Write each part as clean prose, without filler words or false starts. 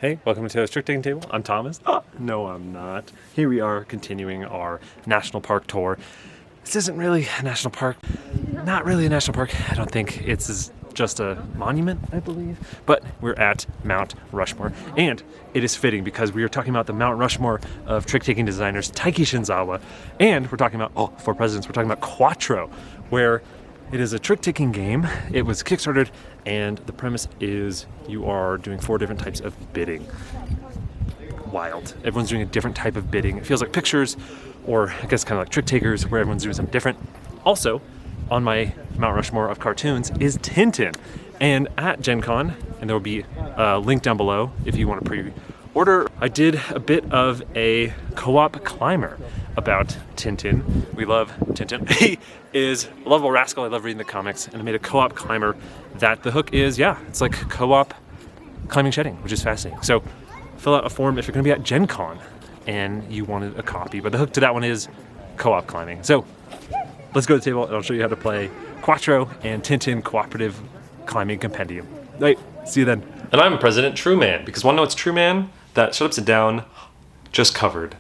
Hey, welcome to Taylor's Trick Taking Table. I'm Thomas. No, I'm not. Here we are continuing our national park tour. This isn't really a national park. Not really a national park. I don't think it's just a monument, I believe. But we're at Mount Rushmore. And it is fitting because we are talking about the Mount Rushmore of trick-taking designers Taiki Shinzawa. And we're talking about, for presidents, we're talking about Quattro, where it is a trick-taking game. It was kickstarted, and the premise is you are doing 4 different types of bidding. Wild. Everyone's doing a different type of bidding. It feels like pictures, or I guess kind of like trick takers, where everyone's doing something different. Also, on my Mount Rushmore of cartoons is Tintin. And at Gen Con, and there will be a link down below if you want to pre-order, I did a bit of a co-op climber about Tintin. We love Tintin. He is a lovable rascal. I love reading the comics, and I made a co-op climber that the hook is, it's like co-op climbing shedding, which is fascinating. So fill out a form if you're going to be at Gen Con and you wanted a copy, but the hook to that one is co-op climbing. So let's go to the table and I'll show you how to play Quattro and Tintin Cooperative Climbing Compendium. Right, see you then. And I'm President Trueman, because want to know what's Trueman? That Shut Upside Down just covered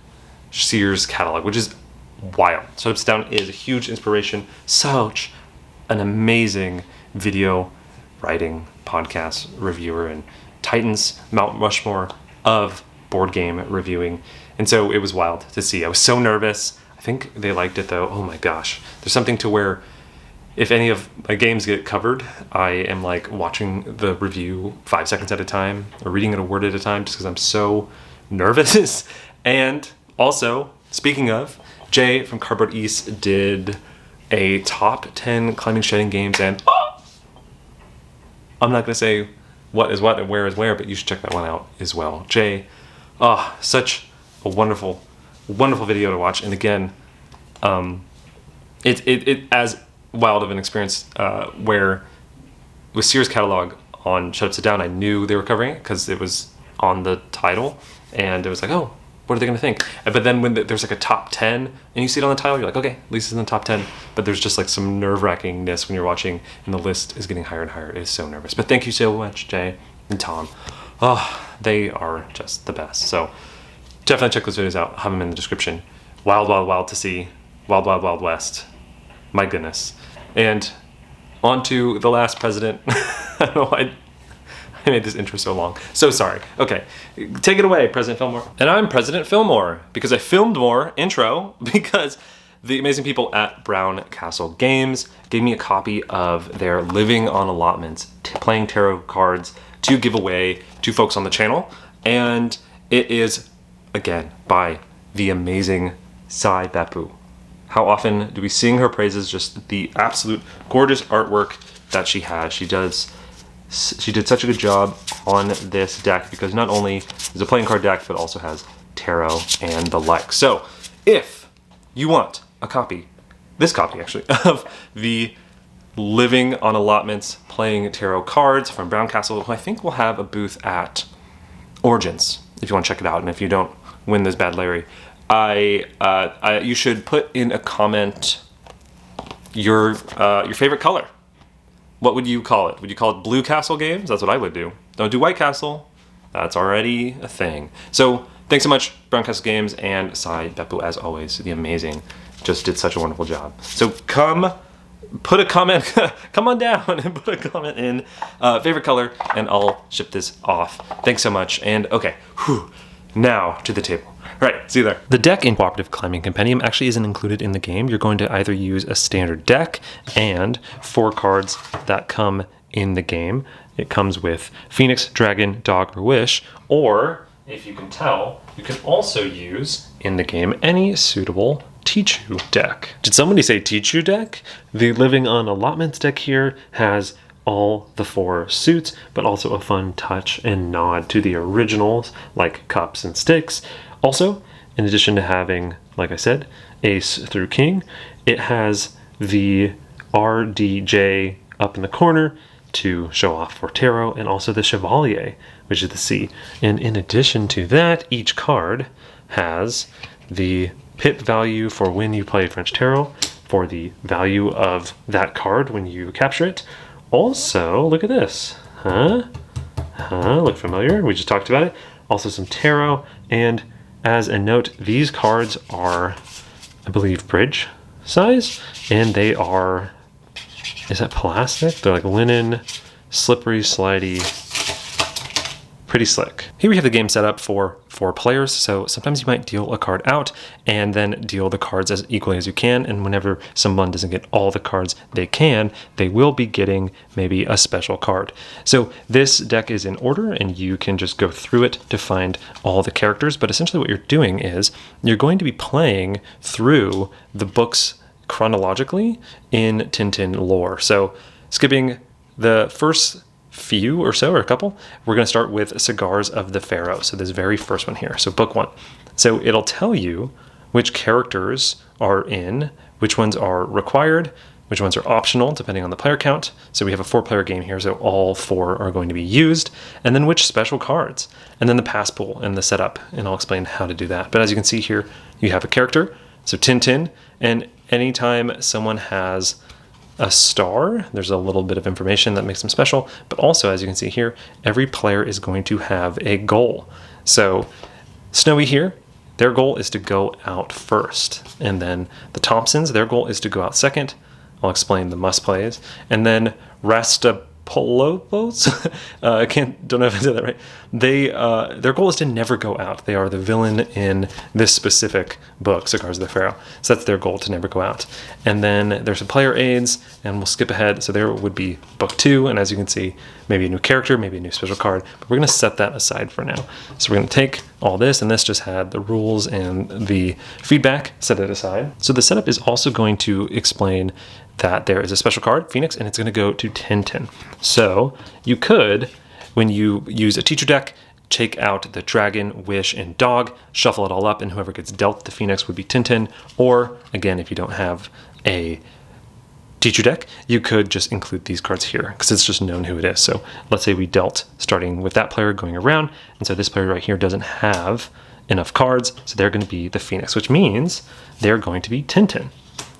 Sears catalog, which is wild. Shut Upside Down is a huge inspiration. Such an amazing video writing, podcast reviewer, and Titans Mount Rushmore of board game reviewing. And so it was wild to see. I was so nervous. I think they liked it though. Oh my gosh. There's something to where if any of my games get covered, I am like watching the review 5 seconds at a time or reading it a word at a time just because I'm so nervous. And also, speaking of, Jay from Cardboard East did a top 10 climbing shedding games, and I'm not going to say what is what and where is where, but you should check that one out as well. Jay, such a wonderful, wonderful video to watch. And again, it as wild of an experience where with Sears catalog on Shut Upside Down, I knew they were covering it because it was on the title, and it was like, oh, what are they going to think? But then when there's like a top 10 and you see it on the title, you're like, okay, at least it's in the top 10. But there's just like some nerve-wrackingness when you're watching and the list is getting higher and higher. It is so nervous. But thank you so much, Jay and Tom. Oh, they are just the best. So definitely check those videos out. I'll have them in the description. Wild, wild, wild to see. Wild, wild, wild west. My goodness. And on to the last president. I don't know why I made this intro so long. So sorry. Okay, take it away, President Fillmore. And I'm President Fillmore because I filmed more intro because the amazing people at Brown Castle Games gave me a copy of their Living on Allotments playing tarot cards to give away to folks on the channel. And it is, again, by the amazing Sai Beppu. How often do we sing her praises? Just the absolute gorgeous artwork that she has. She did such a good job on this deck because not only is a playing card deck, but also has tarot and the like. So if you want a copy, this copy actually, of the Living on Allotments playing tarot cards from Brown Castle, who I think will have a booth at Origins, if you want to check it out. And if you don't win this bad Larry, you should put in a comment your favorite color. What would you call it? Would you call it Blue Castle Games? That's what I would do. Don't do White Castle. That's already a thing. So thanks so much, Brown Castle Games, and Sai Beppu, as always, the amazing. Just did such a wonderful job. So come, put a comment, come on down and put a comment in favorite color, and I'll ship this off. Thanks so much. And okay, now to the table. Right, see you there. The deck in Cooperative Climbing Compendium actually isn't included in the game. You're going to either use a standard deck and 4 cards that come in the game. It comes with Phoenix, Dragon, Dog, or Wish, or, if you can tell, you can also use, in the game, any suitable Tichu deck. Did somebody say Tichu deck? The Living on Allotments deck here has all the 4 suits, but also a fun touch and nod to the originals, like Cups and Sticks. Also, in addition to having, like I said, Ace through King, it has the RDJ up in the corner to show off for Tarot, and also the Chevalier, which is the C. And in addition to that, each card has the pip value for when you play French Tarot, for the value of that card when you capture it. Also, look at this. Look familiar? We just talked about it. Also some tarot, and as a note, these cards are, I believe, bridge size, and they are, is that plastic? They're like linen, slippery, slidey, pretty slick. Here we have the game set up for 4 players, so sometimes you might deal a card out and then deal the cards as equally as you can, and whenever someone doesn't get all the cards they can, they will be getting maybe a special card. So this deck is in order, and you can just go through it to find all the characters, but essentially what you're doing is you're going to be playing through the books chronologically in Tintin lore. So skipping the first few or so, or a couple, we're going to start with Cigars of the Pharaoh. So this very first one here, so book 1. So it'll tell you which characters are in, which ones are required, which ones are optional depending on the player count. So we have a 4-player game here, so all 4 are going to be used, and then which special cards, and then the pass pool and the setup, and I'll explain how to do that. But as you can see here, you have a character, so Tintin, and anytime someone has a star, there's a little bit of information that makes them special, but also, as you can see here, every player is going to have a goal. So Snowy here, their goal is to go out first, and then the Thompsons, their goal is to go out second. I'll explain the must plays, and then Rastapolopos, don't know if I said that right. They their goal is to never go out. They are the villain in this specific book, Cigars of the Pharaoh. So that's their goal, to never go out. And then there's some player aids, and we'll skip ahead. So there would be book 2, and as you can see, maybe a new character, maybe a new special card, but we're going to set that aside for now. So we're going to take all this, and this just had the rules and the feedback, set it aside. So the setup is also going to explain that there is a special card, Phoenix, and it's going to go to Tintin. So you could, when you use a teacher deck, take out the dragon, wish, and dog, shuffle it all up, and whoever gets dealt the Phoenix would be Tintin. Or, again, if you don't have a teacher deck, you could just include these cards here, because it's just known who it is. So let's say we dealt starting with that player going around, and so this player right here doesn't have enough cards, so they're going to be the Phoenix, which means they're going to be Tintin.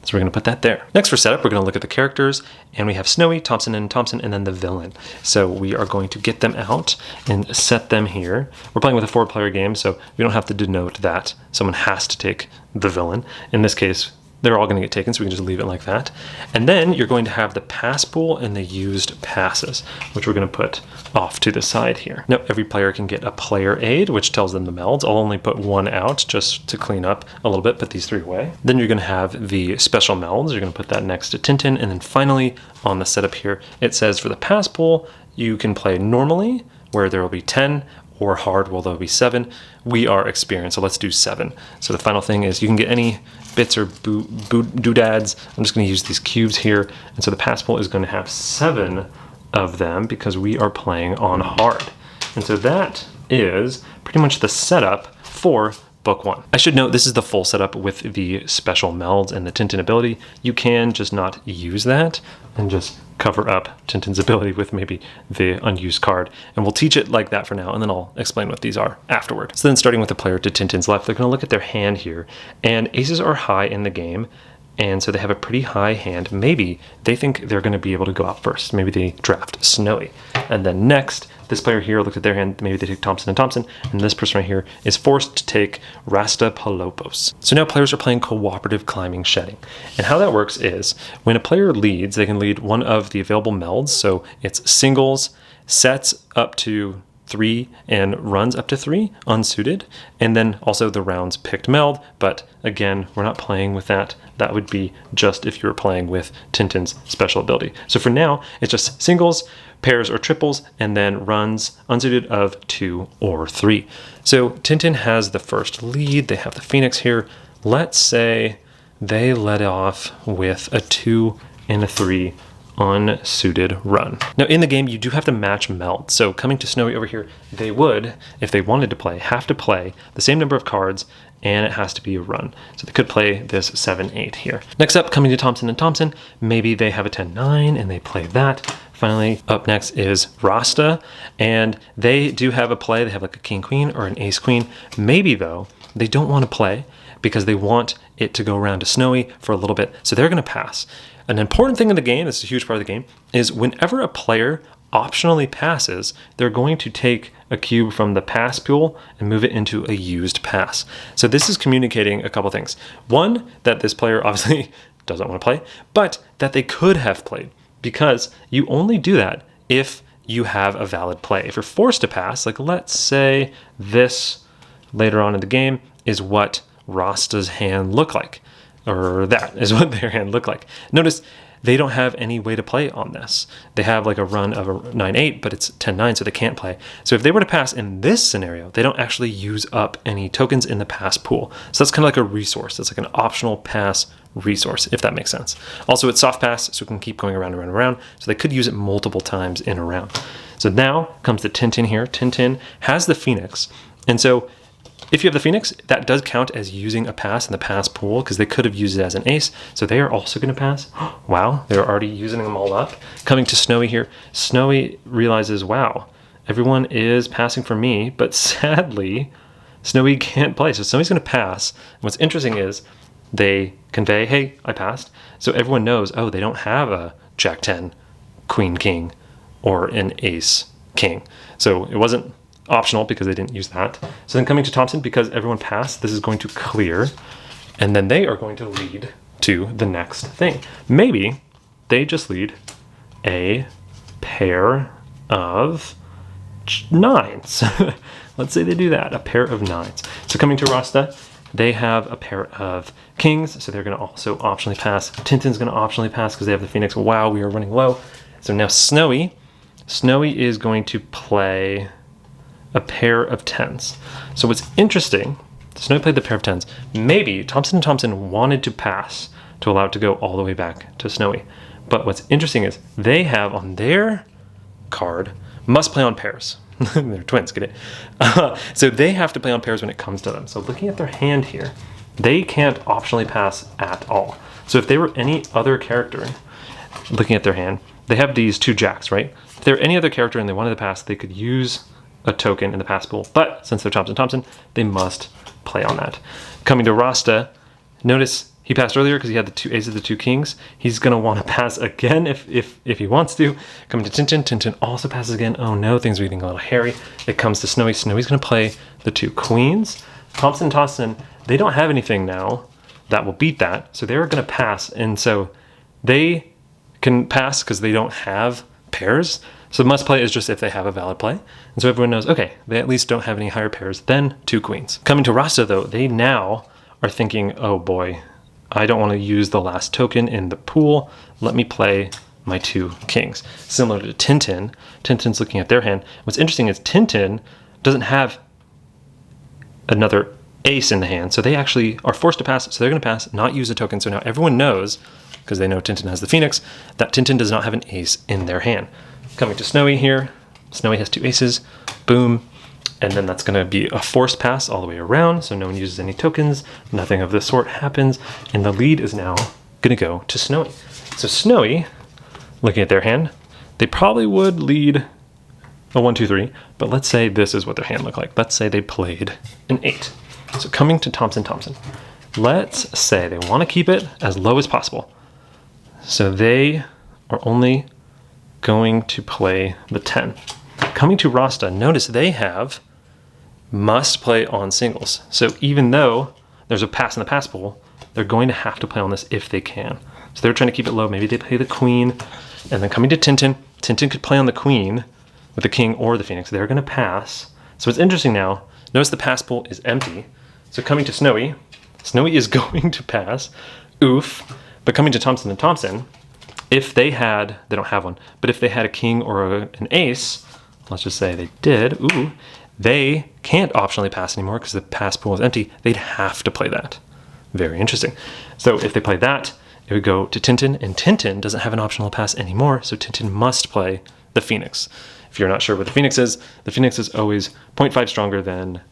So we're going to put that there. Next for setup, we're going to look at the characters, and we have Snowy, Thompson, and then the villain. So we are going to get them out and set them here. We're playing with a 4-player game, so we don't have to denote that someone has to take the villain. In this case, they're all going to get taken, so we can just leave it like that. And then you're going to have the pass pool and the used passes, which we're going to put off to the side here. Now, every player can get a player aid, which tells them the melds. I'll only put 1 out just to clean up a little bit, put these 3 away. Then you're going to have the special melds. You're going to put that next to Tintin. And then finally, on the setup here, it says for the pass pool, you can play normally, where there will be 10, or hard, well, there'll be 7. We are experienced, so let's do 7. So the final thing is you can get any bits or doodads. I'm just going to use these cubes here, and so the pass pool is going to have 7 of them because we are playing on hard. And so that is pretty much the setup for book 1. I should note this is the full setup with the special melds and the Tintin ability. You can just not use that and just cover up Tintin's ability with maybe the unused card. And we'll teach it like that for now, and then I'll explain what these are afterward. So then starting with the player to Tintin's left, they're going to look at their hand here, and aces are high in the game, and so they have a pretty high hand. Maybe they think they're going to be able to go out first. Maybe they draft Snowy. And then next, this player here looks at their hand, maybe they take Thompson, and this person right here is forced to take Rastapolopos. So now players are playing cooperative climbing shedding. And how that works is, when a player leads, they can lead one of the available melds, so it's singles, sets up to 3, and runs up to 3, unsuited, and then also the rounds picked meld, but again, we're not playing with that. That would be just if you were playing with Tintin's special ability. So for now, it's just singles, pairs or triples, and then runs unsuited of 2 or 3. So Tintin has the first lead. They have the Phoenix here. Let's say they let off with a 2 and a 3 unsuited run. Now in the game, you do have to match meld. So coming to Snowy over here, they would, if they wanted to play, have to play the same number of cards, and it has to be a run. So they could play this 7-8 here. Next up, coming to Thompson, maybe they have a 10-9 and they play that. Finally, up next is Rasta, and they do have a play. They have like a king-queen or an ace-queen. Maybe though, they don't want to play because they want it to go around to Snowy for a little bit. So they're going to pass. An important thing in the game, this is a huge part of the game, is whenever a player optionally passes, they're going to take a cube from the pass pool and move it into a used pass. So this is communicating a couple things. One, that this player obviously doesn't want to play, but that they could have played, because you only do that if you have a valid play. If you're forced to pass, like let's say this later on in the game is what Rasta's hand looked like, or that is what their hand looked like. Notice they don't have any way to play on this. They have like a run of a 9-8, but it's 10-9, so they can't play. So if they were to pass in this scenario, they don't actually use up any tokens in the pass pool. So that's kind of like a resource. It's like an optional pass resource, if that makes sense. Also, it's soft pass, so it can keep going around and around and around. So they could use it multiple times in a round. So now comes the Tintin here. Tintin has the Phoenix. And so if you have the Phoenix, that does count as using a pass in the pass pool, because they could have used it as an ace. So they are also going to pass. Wow, they're already using them all up. Coming to Snowy here. Snowy realizes, wow, everyone is passing for me, but sadly, Snowy can't play. So Snowy's going to pass. And what's interesting is they convey, hey, I passed. So everyone knows, oh, they don't have a Jack 10, Queen King, or an Ace King. So it wasn't optional because they didn't use that. So then coming to Thompson, because everyone passed, this is going to clear, and then they are going to lead to the next thing. Maybe they just lead a pair of nines. Let's say they do that, a pair of nines. So coming to Rasta, they have a pair of kings, so they're going to also optionally pass. Tintin's going to optionally pass because they have the Phoenix. Wow, we are running low. So now Snowy is going to play a pair of tens. So what's interesting, Snowy played the pair of tens. Maybe Thompson and Thompson wanted to pass to allow it to go all the way back to Snowy. But what's interesting is they have on their card, must play on pairs. They're twins, get it? So they have to play on pairs when it comes to them. So looking at their hand here, they can't optionally pass at all. So if they were any other character, looking at their hand, they have these two jacks, right? If they're any other character and they wanted to pass, they could use a token in the pass pool, but since they're Thompson, they must play on that. Coming to Rasta, notice he passed earlier because he had the two aces, the two kings. He's going to want to pass again if he wants to. Coming to Tintin also passes again. Oh no, things are getting a little hairy. It comes to Snowy. Snowy's going to play the two queens. Thompson, they don't have anything now that will beat that, so they're going to pass, and so they can pass because they don't have pairs. So must play is just if they have a valid play. And so everyone knows, okay, they at least don't have any higher pairs than two queens. Coming to Rasta though, they now are thinking, oh boy, I don't want to use the last token in the pool. Let me play my two kings. Similar to Tintin. Tintin's looking at their hand. What's interesting is Tintin doesn't have another ace in the hand. So they actually are forced to pass. So they're going to pass, not use a token. So now everyone knows, because they know Tintin has the Phoenix, that Tintin does not have an ace in their hand. Coming to Snowy here, Snowy has two aces, boom, and then that's going to be a forced pass all the way around, so no one uses any tokens, nothing of this sort happens, and the lead is now going to go to Snowy. So Snowy, looking at their hand, they probably would lead a 1, 2, 3, but let's say this is what their hand looked like. Let's say they played an 8. So coming to Thompson, let's say they want to keep it as low as possible. So they are only going to play the 10. Coming to Rasta, notice they have must play on singles. So even though there's a pass in the pass pool, they're going to have to play on this if they can. So they're trying to keep it low. Maybe they play the queen. And then coming to Tintin could play on the queen with the king or the Phoenix. They're going to pass. So it's interesting now. Notice the pass pool is empty. So coming to Snowy is going to pass. Oof. But coming to Thompson, if they don't have one, but if they had a king or an ace, let's just say they did, they can't optionally pass anymore because the pass pool is empty. They'd have to play that. Very interesting. So if they play that, it would go to Tintin, and Tintin doesn't have an optional pass anymore, so Tintin must play the Phoenix. If you're not sure what the Phoenix is always 0.5 stronger than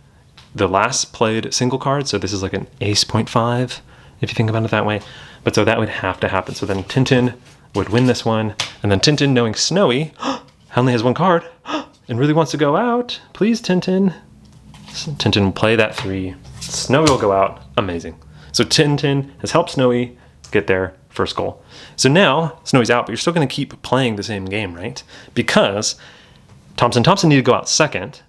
the last played single card, so this is like an ace 0.5, if you think about it that way. But so that would have to happen. So then Tintin would win this one, and then Tintin, knowing Snowy only has one card and really wants to go out, please Tintin will play that 3. Snowy will go out. Amazing. So Tintin has helped Snowy get there first goal. So now Snowy's out, but you're still going to keep playing the same game, right? Because Thompson need to go out second.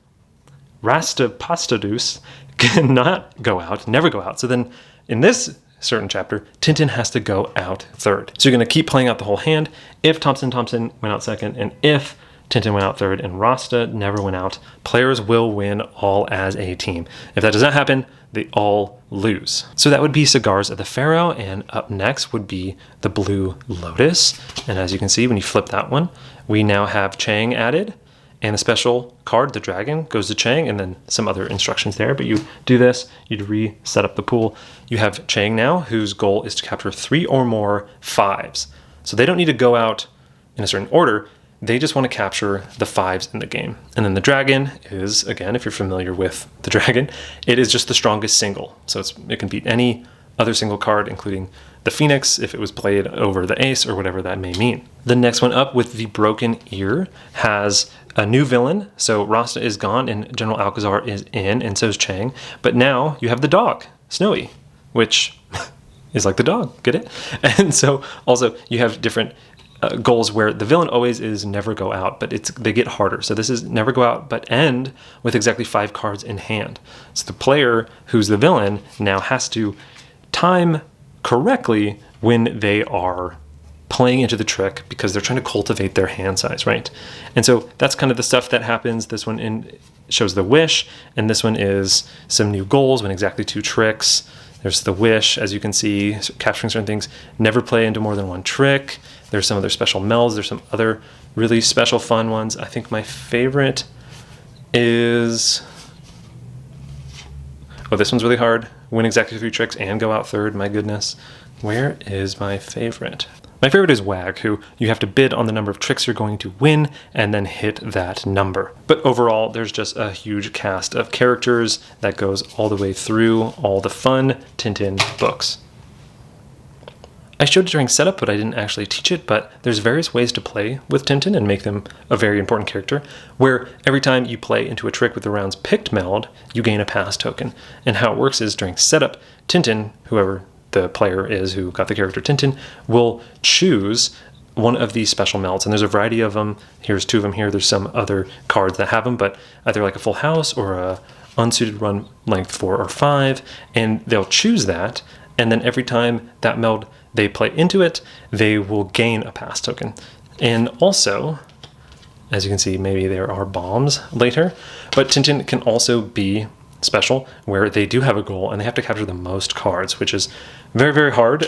Rastapastadus cannot go out, never go out. So then in this certain chapter, Tintin has to go out third. So you're going to keep playing out the whole hand. If Thompson went out second, and if Tintin went out third and Rasta never went out, players will win all as a team. If that does not happen, they all lose. So that would be Cigars of the Pharaoh, and up next would be the Blue Lotus. And as you can see, when you flip that one, we now have Chang added, and a special card, the dragon, goes to Chang, and then some other instructions there. But you do this, you'd reset up the pool. You have Chang now, whose goal is to capture 3 or more 5s. So they don't need to go out in a certain order. They just want to capture the 5s in the game. And then the dragon is, again, if you're familiar with the dragon, it is just the strongest single. So it can beat any other single card, including the Phoenix, if it was played over the ace or whatever that may mean. The next one up with the Broken Ear has a new villain. So Rasta is gone and General Alcazar is in, and so is Chang. But now you have the dog, Snowy, which is like the dog, get it? And so also you have different goals where the villain always is never go out, but they get harder. So this is never go out, but end with exactly 5 cards in hand. So the player who's the villain now has to time correctly when they are playing into the trick, because they're trying to cultivate their hand size, right? And so that's kind of the stuff that happens. This one shows the wish, and this one is some new goals, when exactly 2 tricks. There's the wish, as you can see, capturing certain things. Never play into more than 1 trick. There's some other special melds. There's some other really special fun ones. I think my favorite is... oh, this one's really hard. Win exactly 3 tricks and go out third. My goodness. Where is my favorite? My favorite is Wag, who you have to bid on the number of tricks you're going to win and then hit that number. But overall, there's just a huge cast of characters that goes all the way through all the fun Tintin books. I showed it during setup, but I didn't actually teach it, but there's various ways to play with Tintin and make them a very important character, where every time you play into a trick with the round's picked meld, you gain a pass token. And how it works is during setup, Tintin, whoever the player is who got the character Tintin, will choose one of these special melds, and there's a variety of them. Here's 2 of them here. There's some other cards that have them, but either like a full house or a unsuited run length 4 or 5, and they'll choose that, and then every time that meld they play into it, they will gain a pass token. And also, as you can see, maybe there are bombs later, but Tintin can also be special, where they do have a goal and they have to capture the most cards, which is very, very hard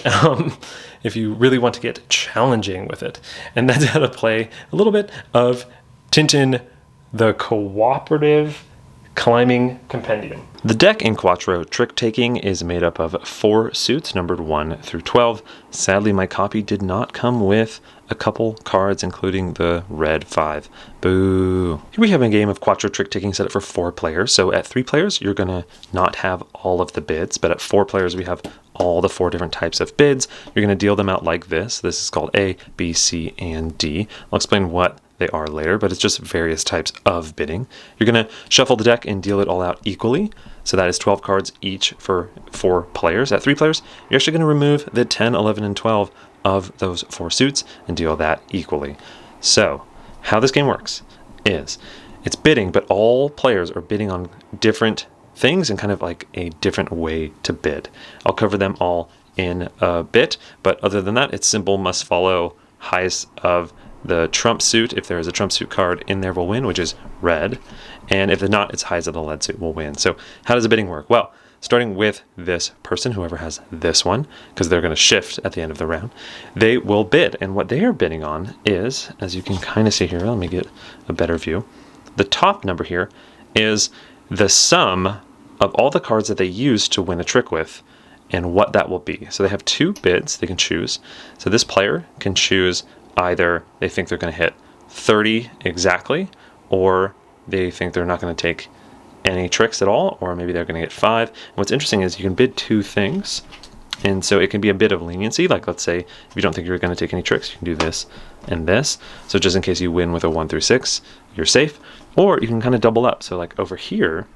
if you really want to get challenging with it. And that's how to play a little bit of Tintin, the Cooperative Climbing Compendium. The deck in Quattro Trick Taking is made up of 4 suits numbered 1 through 12. Sadly, my copy did not come with a couple cards, including the red 5. Boo. Here we have a game of Quattro Trick Taking set up for 4 players. So at 3 players, you're going to not have all of the bids, but at 4 players, we have all the 4 different types of bids. You're going to deal them out like this. This is called A, B, C, and D. I'll explain what they are later, but it's just various types of bidding. You're going to shuffle the deck and deal it all out equally. So that is 12 cards each for 4 players. At 3 players, you're actually going to remove the 10, 11, and 12 of those 4 suits and deal that equally. So how this game works is it's bidding, but all players are bidding on different things and kind of like a different way to bid. I'll cover them all in a bit, but other than that, it's simple, must follow, highest of the trump suit. If there is a trump suit card in there will win, which is red. And if it's not, it's highest of the lead suit will win. So how does the bidding work? Well, starting with this person, whoever has this one, because they're going to shift at the end of the round, they will bid. And what they are bidding on is, as you can kind of see here, let me get a better view. The top number here is the sum of all the cards that they use to win a trick with and what that will be. So they have 2 bids they can choose. So this player can choose either they think they're going to hit 30 exactly, or they think they're not going to take any tricks at all, or maybe they're going to get 5. And what's interesting is you can bid 2 things, and so it can be a bit of leniency. Like, let's say if you don't think you're going to take any tricks, you can do this and this. So just in case you win with a 1 through 6, you're safe. Or you can kind of double up. So like over here,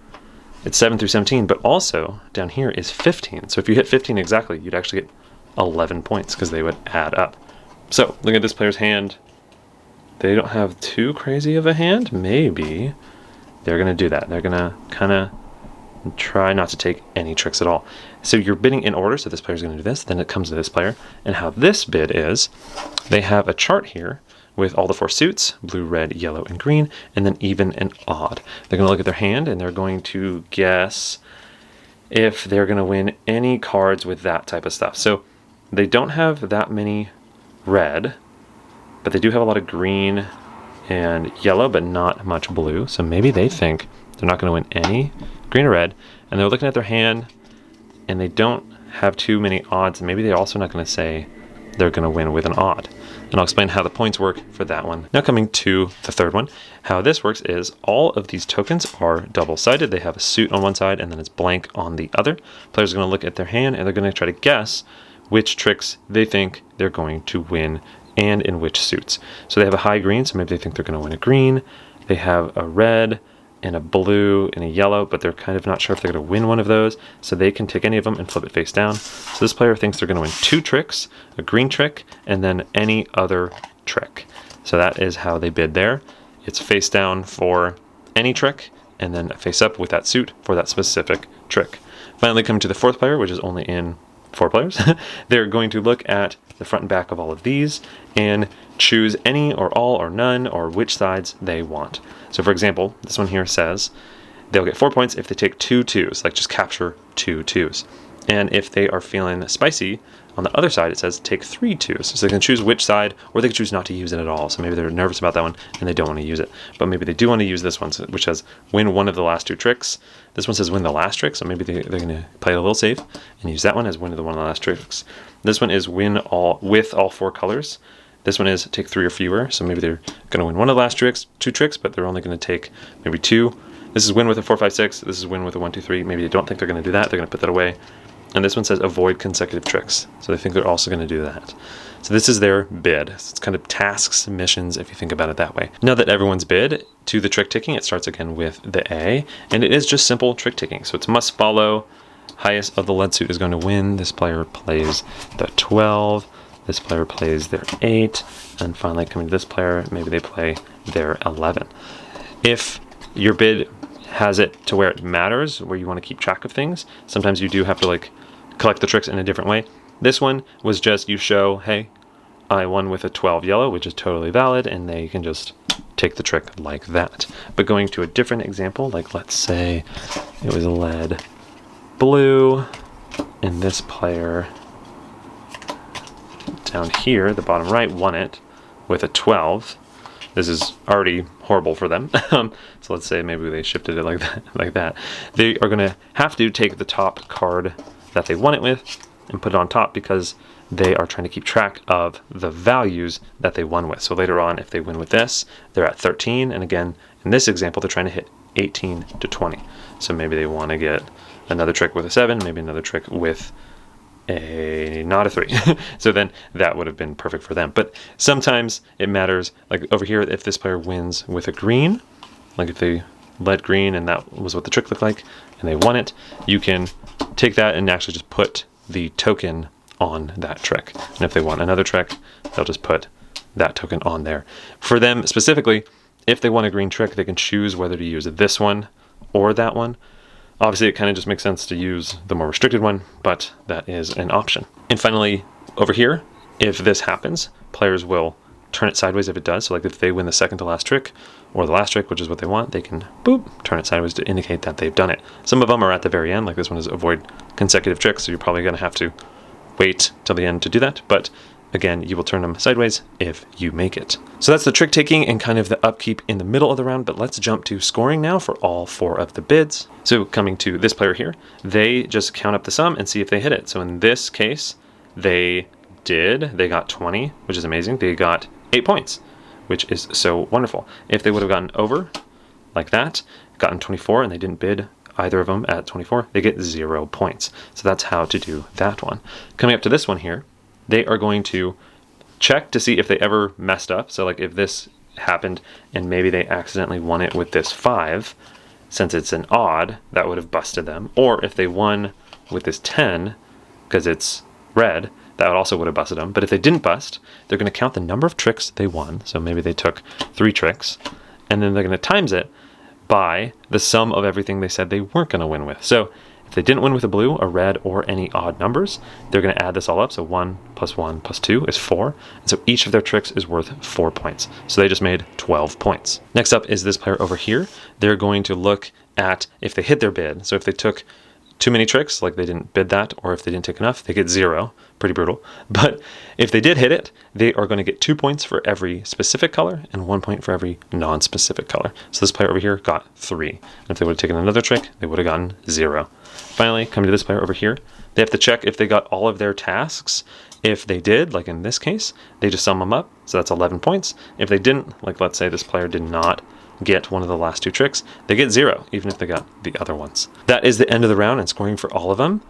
it's 7 through 17, but also down here is 15. So if you hit 15 exactly, you'd actually get 11 points because they would add up. So look at this player's hand. They don't have too crazy of a hand. Maybe they're going to do that. They're going to kind of try not to take any tricks at all. So you're bidding in order. So this player's going to do this. Then it comes to this player. And how this bid is, they have a chart here with all the 4 suits, blue, red, yellow, and green, and then even and odd. They're going to look at their hand and they're going to guess if they're going to win any cards with that type of stuff. So they don't have that many red, but they do have a lot of green and yellow, but not much blue. So maybe they think they're not going to win any green or red, and they're looking at their hand and they don't have too many odds. Maybe they're also not going to say they're going to win with an odd. And I'll explain how the points work for that one. Now coming to the third one, how this works is all of these tokens are double-sided. They have a suit on one side and then it's blank on the other. Players are going to look at their hand and they're going to try to guess which tricks they think they're going to win and in which suits. So they have a high green, so maybe they think they're going to win a green. They have a red and a blue and a yellow, but they're kind of not sure if they're going to win one of those, so they can take any of them and flip it face down. So this player thinks they're going to win 2 tricks, a green trick, and then any other trick. So that is how they bid there. It's face down for any trick, and then face up with that suit for that specific trick. Finally, coming to the fourth player, which is only in 4 players, they're going to look at the front and back of all of these and choose any or all or none or which sides they want. So for example, this one here says they'll get 4 points if they take 2 twos, like just capture 2 twos. And if they are feeling spicy, on the other side it says take 3 twos. So they can choose which side, or they can choose not to use it at all. So maybe they're nervous about that one and they don't want to use it. But maybe they do want to use this one, which says win one of the last 2 tricks. This one says win the last trick, so maybe they're going to play it a little safe and use that one as win one of the last tricks. This one is win all with all 4 colors. This one is take 3 or fewer, so maybe they're going to win one of the last 2 tricks, but they're only going to take maybe 2. This is win with a 4, 5, 6. This is win with a 1, 2, 3. Maybe they don't think they're going to do that. They're going to put that away. And this one says avoid consecutive tricks. So they think they're also going to do that. So this is their bid. It's kind of tasks, missions, if you think about it that way. Now that everyone's bid to the trick taking, it starts again with the A. And it is just simple trick taking. So it's must follow. Highest of the lead suit is going to win. This player plays the 12. This player plays their 8. And finally coming to this player, maybe they play their 11. If your bid has it to where it matters, where you want to keep track of things, sometimes you do have to like collect the tricks in a different way. This one was just you show, hey, I won with a 12 yellow, which is totally valid, and they can just take the trick like that. But going to a different example, like let's say it was a lead blue, and this player down here, the bottom right, won it with a 12. This is already horrible for them. So let's say maybe they shifted it like that. They are going to have to take the top card that they won it with and put it on top because they are trying to keep track of the values that they won with. So later on, if they win with this, they're at 13. And again, in this example, they're trying to hit 18 to 20. So maybe they want to get another trick with a 7, maybe another trick with not a 3. So then that would have been perfect for them. But sometimes it matters, like over here, if this player wins with a green, like if they led green and that was what the trick looked like and they won it, you can take that and actually just put the token on that trick. And if they want another trick, they'll just put that token on there. For them specifically, if they want a green trick, they can choose whether to use this one or that one. Obviously, it kind of just makes sense to use the more restricted one, but that is an option. And finally, over here, if this happens, players will turn it sideways if it does. So like if they win the second to last trick, or the last trick, which is what they want, they can, boop, turn it sideways to indicate that they've done it. Some of them are at the very end, like this one is avoid consecutive tricks, so you're probably going to have to wait till the end to do that. But again, you will turn them sideways if you make it. So that's the trick taking and kind of the upkeep in the middle of the round, but let's jump to scoring now for all 4 of the bids. So coming to this player here, they just count up the sum and see if they hit it. So in this case, they got 20, which is amazing. They got 8 points, which is so wonderful. If they would have gotten over like that, gotten 24 and they didn't bid either of them at 24, they get 0 points. So that's how to do that one. Coming up to this one here, they are going to check to see if they ever messed up. So like if this happened and maybe they accidentally won it with this 5, since it's an odd, that would have busted them. Or if they won with this 10, because it's red, that also would have busted them. But if they didn't bust, they're going to count the number of tricks they won. So maybe they took 3 tricks, and then they're going to times it by the sum of everything they said they weren't going to win with. So if they didn't win with a blue, a red, or any odd numbers, they're going to add this all up. So 1 plus 1 plus 2 is 4. And so each of their tricks is worth 4 points. So they just made 12 points. Next up is this player over here. They're going to look at if they hit their bid. So if they took too many tricks, like they didn't bid that, or if they didn't take enough, they get 0. Pretty brutal. But if they did hit it, they are going to get 2 points for every specific color and 1 point for every non-specific color. So this player over here got 3. And if they would have taken another trick, they would have gotten 0. Finally, coming to this player over here, they have to check if they got all of their tasks. If they did, like in this case, they just sum them up. So that's 11 points. If they didn't, like let's say this player did not get one of the last 2 tricks, they get 0, even if they got the other ones. That is the end of the round and scoring for all of them.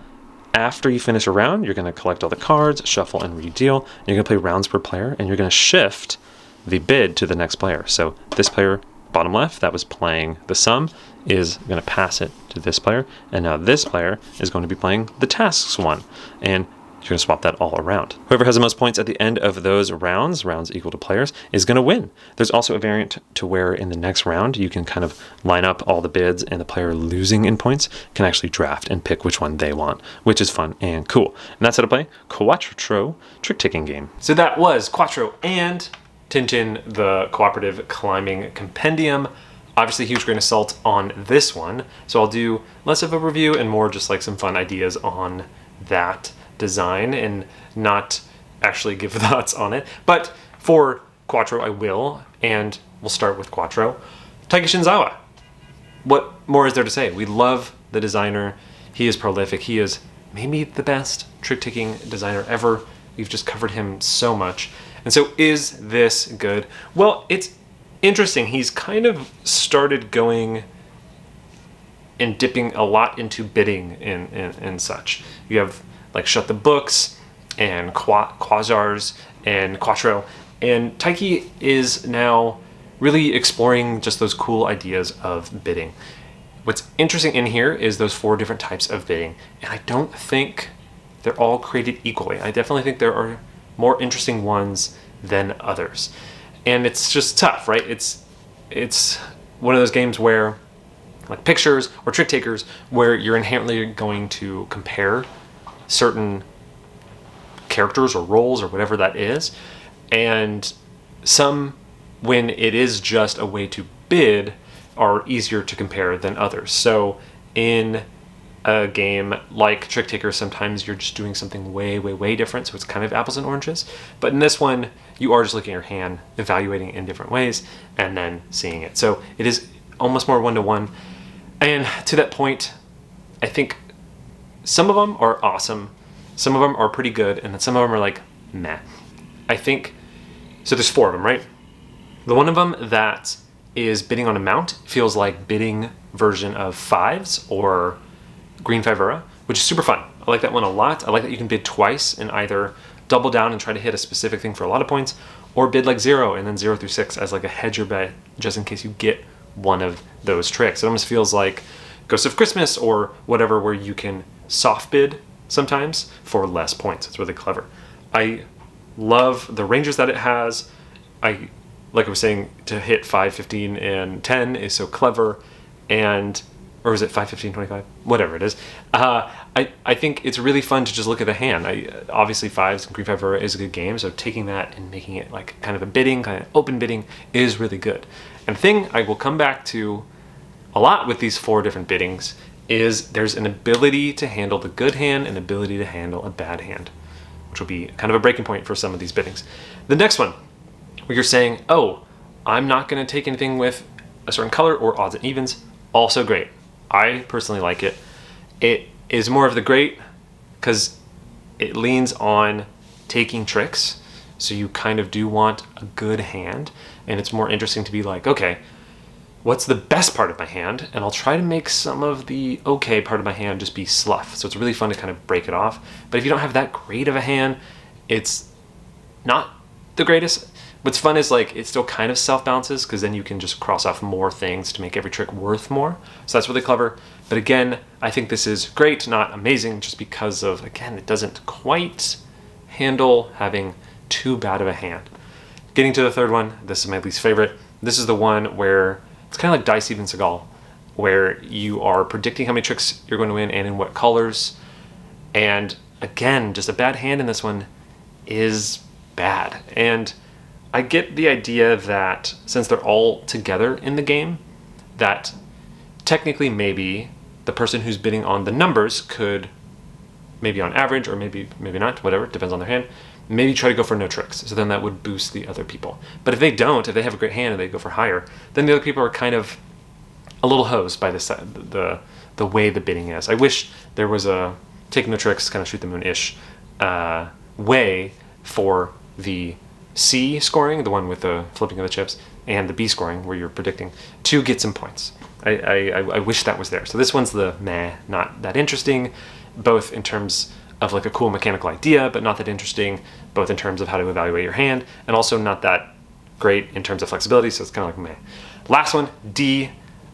After you finish a round, you're going to collect all the cards, shuffle, and redeal. And you're going to play rounds per player, and you're going to shift the bid to the next player. So this player, bottom left, that was playing the sum, is going to pass it to this player. And now this player is going to be playing the tasks one. And you're going to swap that all around. Whoever has the most points at the end of those rounds equal to players, is going to win. There's also a variant to where in the next round, you can kind of line up all the bids, and the player losing in points can actually draft and pick which one they want, which is fun and cool. And that's how to play Quattro trick-taking game. So that was Quattro and Tintin, the cooperative climbing compendium. Obviously, huge grain of salt on this one. So I'll do less of a review and more just like some fun ideas on that design and not actually give thoughts on it. But for Quattro, I will, and we'll start with Quattro. Taiki Shinzawa. What more is there to say? We love the designer. He is prolific. He is maybe the best trick-taking designer ever. We've just covered him so much. And so is this good? Well, it's interesting. He's kind of started going and dipping a lot into bidding and such. You have like Shut the Books and Quasars and Quattro. And Taiki is now really exploring just those cool ideas of bidding. What's interesting in here is those 4 different types of bidding. And I don't think they're all created equally. I definitely think there are more interesting ones than others. And it's just tough, right? It's one of those games where, like pictures or trick takers, where you're inherently going to compare certain characters or roles or whatever that is. And some, when it is just a way to bid, are easier to compare than others. So in a game like Trick Taker, sometimes you're just doing something way different, so it's kind of apples and oranges. But in this one, you are just looking at your hand, evaluating it in different ways, and then seeing it. So it is almost more one-to-one. And to that point, I think some of them are awesome, some of them are pretty good, and then some of them are like, meh. I think, so there's 4 of them, right? The one of them that is bidding on amount feels like bidding version of 5s or Green 5 which is super fun. I like that one a lot. I like that you can bid twice and either double down and try to hit a specific thing for a lot of points, or bid like 0 and then 0 through 6 as like a hedger bet, just in case you get one of those tricks. It almost feels like Ghost of Christmas or whatever, where you can soft bid sometimes for less points. It's really clever. I love the ranges that it has. Like I was saying, to hit 5, 15, and 10 is so clever. And, or is it 5, 15, 25? Whatever it is. I think it's really fun to just look at the hand. Obviously 5s and Green 5 is a good game, so taking that and making it like kind of a bidding, kind of open bidding, is really good. And the thing I will come back to a lot with these 4 different biddings is there's an ability to handle the good hand and ability to handle a bad hand, which will be kind of a breaking point for some of these biddings. The next one, where you're saying, oh, I'm not going to take anything with a certain color or odds and evens, also great. I personally like it. It is more of the great because it leans on taking tricks, so you kind of do want a good hand, and it's more interesting to be like, okay, what's the best part of my hand? And I'll try to make some of the okay part of my hand just be sluff. So it's really fun to kind of break it off. But if you don't have that great of a hand, it's not the greatest. What's fun is like it still kind of self-balances, because then you can just cross off more things to make every trick worth more. So that's really clever. But again, I think this is great, not amazing, just because of, again, it doesn't quite handle having too bad of a hand. Getting to the third one, this is my least favorite. This is the one where it's kind of like Dice Even Seagal, where you are predicting how many tricks you're going to win and in what colors. And again, just a bad hand in this one is bad. And I get the idea that since they're all together in the game, that technically maybe the person who's bidding on the numbers could, maybe on average, or maybe not, whatever, depends on their hand, maybe try to go for no tricks. So then that would boost the other people. But if they don't, if they have a great hand and they go for higher, then the other people are kind of a little hosed by the way the bidding is. I wish there was a take no tricks, kind of shoot the moon-ish way for the C scoring, the one with the flipping of the chips, and the B scoring, where you're predicting, to get some points. I wish that was there. So this one's the meh, not that interesting, both in terms of like a cool mechanical idea, but not that interesting, both in terms of how to evaluate your hand, and also not that great in terms of flexibility, so it's kind of like meh. Last one, D.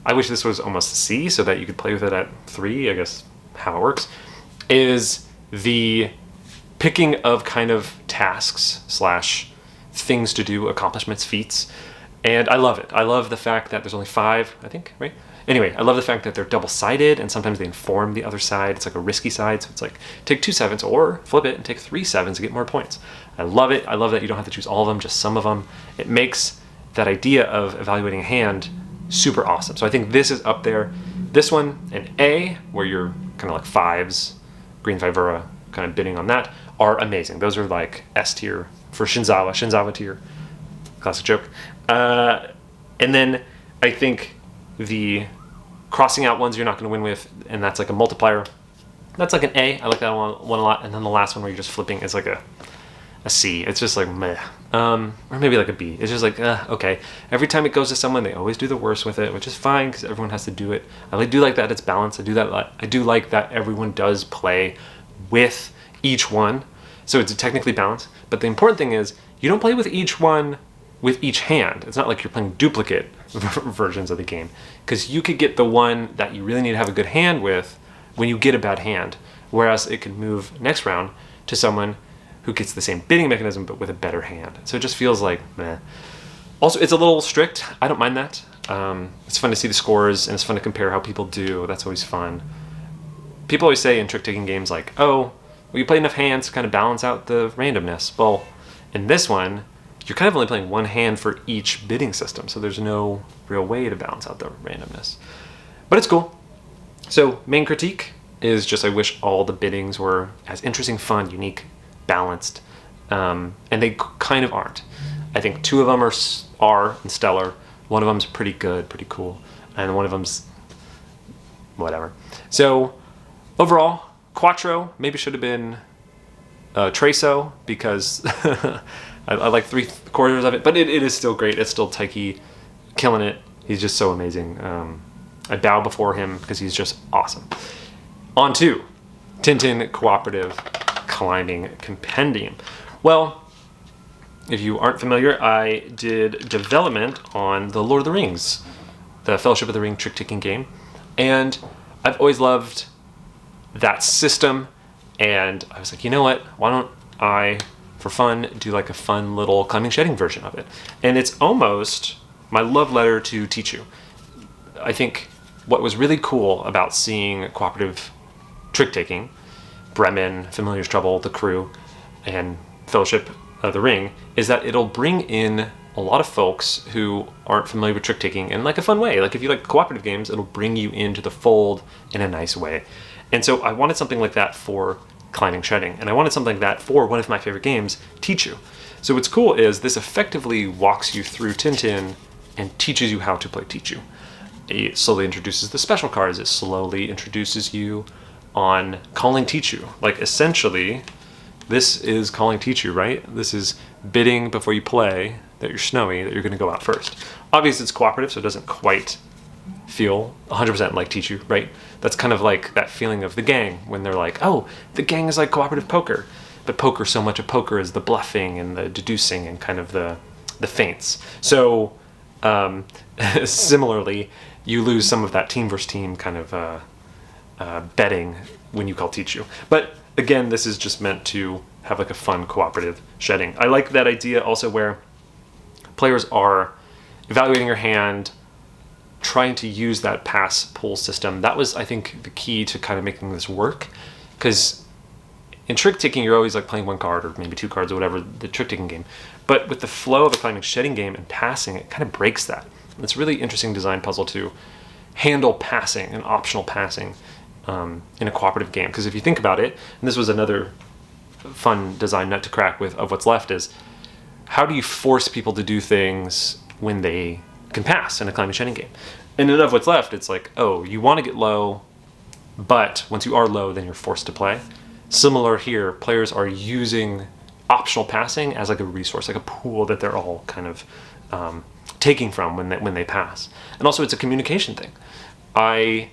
I wish this was almost C, so that you could play with it at 3, I guess how it works, is the picking of kind of tasks / things to do, accomplishments, feats. And I love it. I love the fact that there's only 5, I think, right? Anyway, I love the fact that they're double-sided, and sometimes they inform the other side. It's like a risky side, so it's like take 2 sevens or flip it and take 3 sevens to get more points. I love it. I love that you don't have to choose all of them, just some of them. It makes that idea of evaluating a hand super awesome. So I think this is up there. This one, an A, where you're kind of like 5s, green Vivera, kind of bidding on that, are amazing. Those are like S tier for Shinzawa tier, classic joke. And then I think the crossing out ones you're not going to win with, and that's like a multiplier. That's like an A. I like that one a lot. And then the last one where you're just flipping is like a C. It's just like meh. Or maybe like a B. It's just like, okay. Every time it goes to someone, they always do the worst with it, which is fine because everyone has to do it. I do like that it's balanced. I do like that everyone does play with each one. So it's technically balanced. But the important thing is you don't play with each one with each hand. It's not like you're playing duplicate versions of the game, because you could get the one that you really need to have a good hand with when you get a bad hand, whereas it could move next round to someone who gets the same bidding mechanism but with a better hand. So it just feels like meh. Also, it's a little strict. I don't mind that. It's fun to see the scores, and it's fun to compare how people do. That's always fun. People always say in trick-taking games like, oh, well, you play enough hands to kind of balance out the randomness. Well, in this one, you're kind of only playing one hand for each bidding system, so there's no real way to balance out the randomness. But it's cool. So main critique is just I wish all the biddings were as interesting, fun, unique, balanced, and they kind of aren't. I think 2 of them are and stellar. One of them's pretty good, pretty cool, and one of them's whatever. So overall, Quattro maybe should have been Treso, because I like 3/4 of it, but it is still great. It's still Taiki killing it. He's just so amazing. I bow before him because he's just awesome. On to Tintin Cooperative Climbing Compendium. Well, if you aren't familiar, I did development on the Lord of the Rings, the Fellowship of the Ring trick-taking game, and I've always loved that system, and I was like, you know what, why don't I, for fun, do like a fun little climbing shedding version of it. And it's almost my love letter to Tichu. I think what was really cool about seeing cooperative trick-taking, Bremen, Familiar's Trouble, The Crew, and Fellowship of the Ring, is that it'll bring in a lot of folks who aren't familiar with trick-taking in like a fun way. Like if you like cooperative games, it'll bring you into the fold in a nice way. And so I wanted something like that for climbing shedding, and I wanted something like that for one of my favorite games, Tichu. So what's cool is this effectively walks you through Tintin and teaches you how to play Tichu. It slowly introduces the special cards. It slowly introduces you on calling Tichu. Like essentially, this is calling Tichu, right? This is bidding before you play that you're snowy, that you're going to go out first. Obviously, it's cooperative, so it doesn't quite feel 100% like Tichu, right? That's kind of like that feeling of the gang when they're like, oh, the gang is like cooperative poker. But poker, so much of poker is the bluffing and the deducing and kind of the feints. So similarly, you lose some of that team versus team kind of betting when you call Tichu. But again, this is just meant to have like a fun cooperative shedding. I like that idea also where players are evaluating your hand, trying to use that pass pull system. That was, I think, the key to kind of making this work, because in trick taking you're always like playing one card or maybe two cards or whatever, the trick taking game. But with the flow of a climbing shedding game and passing, it kind of breaks that. And it's a really interesting design puzzle to handle passing and optional passing in a cooperative game. Because if you think about it, and this was another fun design nut to crack with Of What's Left, is how do you force people to do things when they can pass in a climbing shedding game? And in Of What's Left, it's like, oh, you want to get low, but once you are low, then you're forced to play. Similar here, players are using optional passing as like a resource, like a pool that they're all kind of taking from when they pass. And also it's a communication thing. I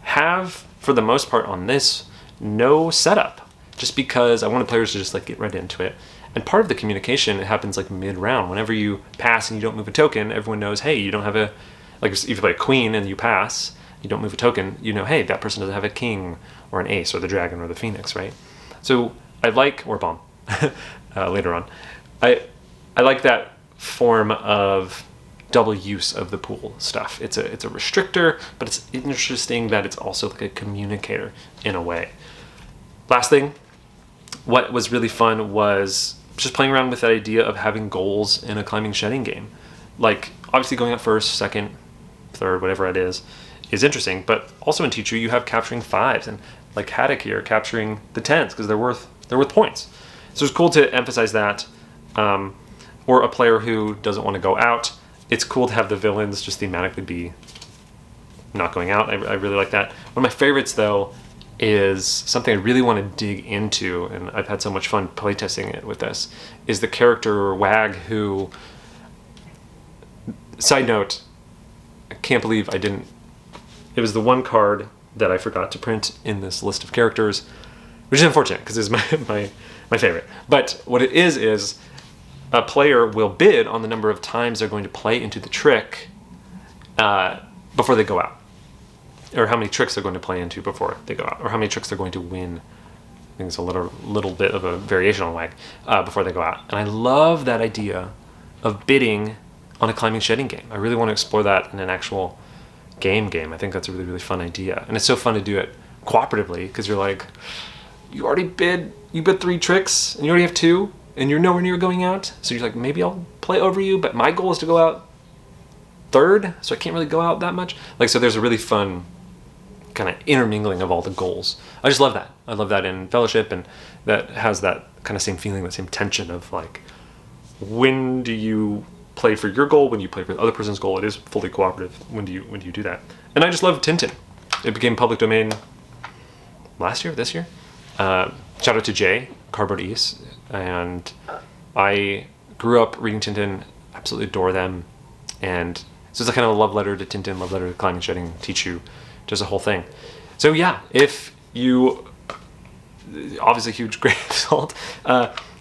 have, for the most part on this, no setup, just because I wanted players to just like get right into it. And part of the communication, it happens like mid-round. Whenever you pass and you don't move a token, everyone knows, hey, you don't have a, like if you play a queen and you pass, you don't move a token, you know, hey, that person doesn't have a king or an ace or the dragon or the phoenix, right? So I like, or bomb, later on. I like that form of double use of the pool stuff. It's a restrictor, but it's interesting that it's also like a communicator in a way. Last thing, what was really fun was just playing around with that idea of having goals in a climbing shedding game. Like obviously going out first, second, third, whatever it is interesting, but also in Teacher you have capturing 5s, and like Haddock here capturing the 10s because they're worth points. So it's cool to emphasize that. Or a player who doesn't want to go out, it's cool to have the villains just thematically be not going out. I really like that. One of my favorites though is something I really want to dig into, and I've had so much fun playtesting it with this, is the character Wag, who, side note, I can't believe I didn't, it was the one card that I forgot to print in this list of characters, which is unfortunate because it's my favorite. But what it is a player will bid on the number of times they're going to play into the trick before they go out, or how many tricks they're going to play into before they go out, or how many tricks they're going to win. I think it's a little bit of a variation on Wag before they go out. And I love that idea of bidding on a climbing shedding game. I really want to explore that in an actual game. I think that's a really, really fun idea. And it's so fun to do it cooperatively because you're like, you bid 3 tricks and you already have 2 and you're nowhere near going out. So you're like, maybe I'll play over you, but my goal is to go out 3rd, so I can't really go out that much. Like, so there's a really fun kind of intermingling of all the goals. I just love that. I love that in Fellowship, and that has that kind of same feeling, that same tension of like, when do you play for your goal, when you play for the other person's goal? It is fully cooperative. When do you do that? And I just love Tintin. It became public domain this year. Shout out to Jay, Cardboard East, and I grew up reading Tintin, absolutely adore them, and so it's a kind of a love letter to Tintin, love letter to climbing shedding, teach you, just a whole thing. So yeah, if you, obviously huge grain of salt,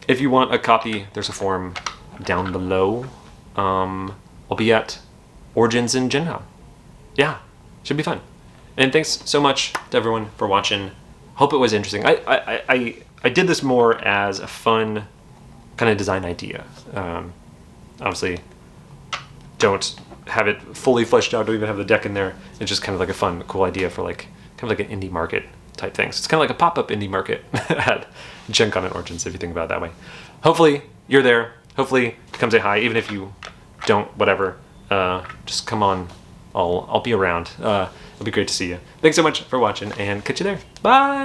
if you want a copy, there's a form down below. I'll be at Origins in Gen Con. Yeah, should be fun. And thanks so much to everyone for watching. Hope it was interesting. I did this more as a fun kind of design idea. Obviously, don't have it fully fleshed out, don't even have the deck in there. It's just kind of like a fun, cool idea for like, kind of like an indie market type thing. So it's kind of like a pop-up indie market at Gen Con and Origins, if you think about it that way. Hopefully you're there. Hopefully come say hi, even if you don't, whatever. Just come on. I'll be around. It'll be great to see you. Thanks so much for watching, and catch you there. Bye!